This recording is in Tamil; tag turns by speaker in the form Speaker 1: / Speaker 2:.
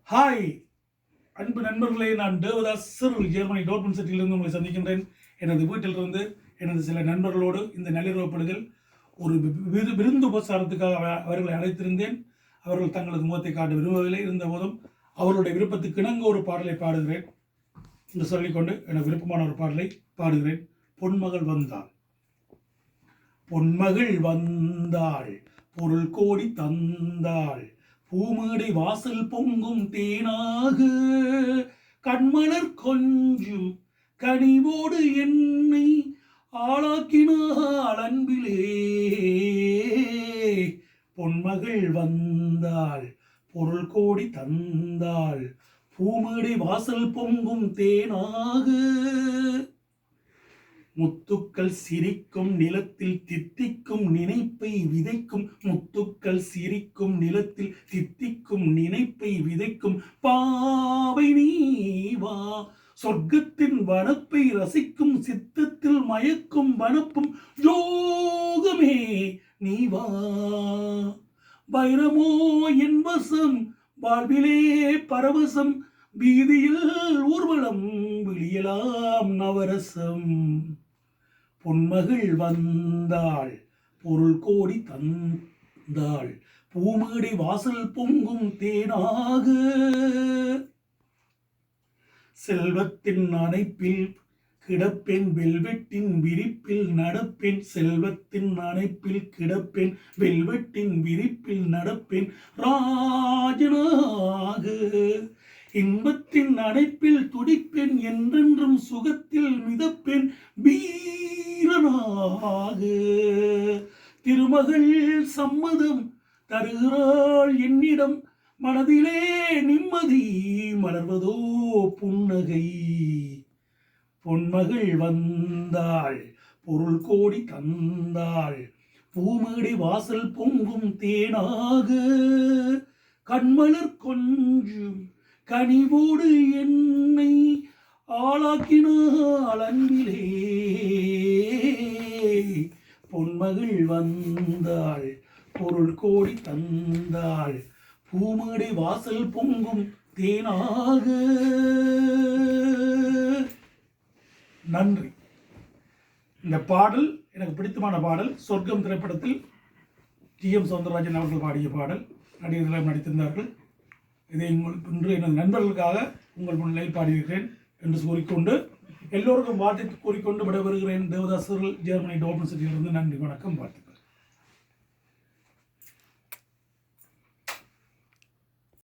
Speaker 1: ஹாய் அன்பு நண்பர்களே, நான் தேவதாஸ் ஜெர்மனி டோர்ட்மண்ட் சிட்டியிலிருந்து உங்களை சந்திக்கின்றேன். எனது வீட்டிலிருந்து எனது சில நண்பர்களோடு இந்த நள்ளிரவு பொழுதில் ஒரு விருந்து உபசாரத்துக்காக அவர்களை அழைத்திருந்தேன். அவர்கள் தங்களது முகத்தை காட்ட விரும்பவில்லை. இருந்தபோதும் அவர்களுடைய விருப்பத்துக்கு இணங்க ஒரு பாடலை பாடுகிறேன் என்று சொல்லிக்கொண்டு எனக்கு விருப்பமான ஒரு பாடலை பாடுகிறேன். பொன்மகள் வந்தாள், பொன்மகள் வந்தாள், பொருள் கோடி தந்தாள், பூமேடை வாசல் பொங்கும் தேனாக, கண்மலர் கொஞ்சும் கனிவோடு என்னை ஆளாக்கினாள் அன்பிலே. பொன்மகள் வந்தாள், பொருள் கோடி தந்தாள், பூமேடை வாசல் பொங்கும் தேனாக. முத்துக்கள் சிரிக்கும் நிலத்தில் தித்திக்கும் நினைப்பை விதைக்கும், முத்துக்கள் சிரிக்கும் நிலத்தில் தித்திக்கும் நினைப்பை விதைக்கும் பாவை நீவா, சொர்க்கத்தின் வனப்பை ரசிக்கும் சித்தத்தில் மயக்கும் வனப்பும் யோகமே நீவா. வைரமோ என் வசம், வாழ்விலே பரவசம், வீதியில் ஊர்வலம், விழியலாம் நவரசம். பொன்மகள் வந்தாள், பொருள் கோடி தந்தாள், பூமேடை வாசல் பொங்கும் தேனாக. செல்வத்தின் அணைப்பில் கிடப்பேன், வெல்வெட்டின் விரிப்பில் நடப்பேன், செல்வத்தின் அணைப்பில் கிடப்பேன், வெல்வெட்டின் விரிப்பில் நடப்பேன் ராஜனாக. இன்பத்தின் அணைப்பில் துடிப்பேன், என்றென்றும் சுகத்தில் மிதப்பேன் வீரனாக. திருமகள் சம்மதம் தருகிறாள் என்னிடம், மனதிலே நிம்மதி மலர்வதோ புன்னகை. பொன்மகள் வந்தாள், பொருள் கோடி தந்தாள், பூமேடை வாசல் பொங்கும் தேனாக, கண்மலர் கொஞ்சும் கனிவோடு என்னை ஆளாக்கினாள் அன்பிலே. பொன்மகள் வந்தாள், பொருள் கோடி தந்தாள், பூமேடை வாசல் பொங்கும் தேனாக. நன்றி. இந்த பாடல் எனக்கு பிடித்தமான பாடல். சொர்க்கம் திரைப்படத்தில் டி.எம். சௌந்தரராஜன் அவர்கள் பாடிய பாடல். நடிகர்களும் நடித்திருந்தார்கள். இதை இன்று எனது நண்பர்களுக்காக உங்கள் முன்னிலையில் பாடியிருக்கிறேன் என்று கூறிக்கொண்டு எல்லோருக்கும் வாழ்த்து கூறிக்கொண்டு விடைபெறுகிறேன். தேவதாஸ் ஜெர்மனி டோர்ட்மண்ட் சிட்டியிலிருந்து. நன்றி, வணக்கம், வாழ்த்து.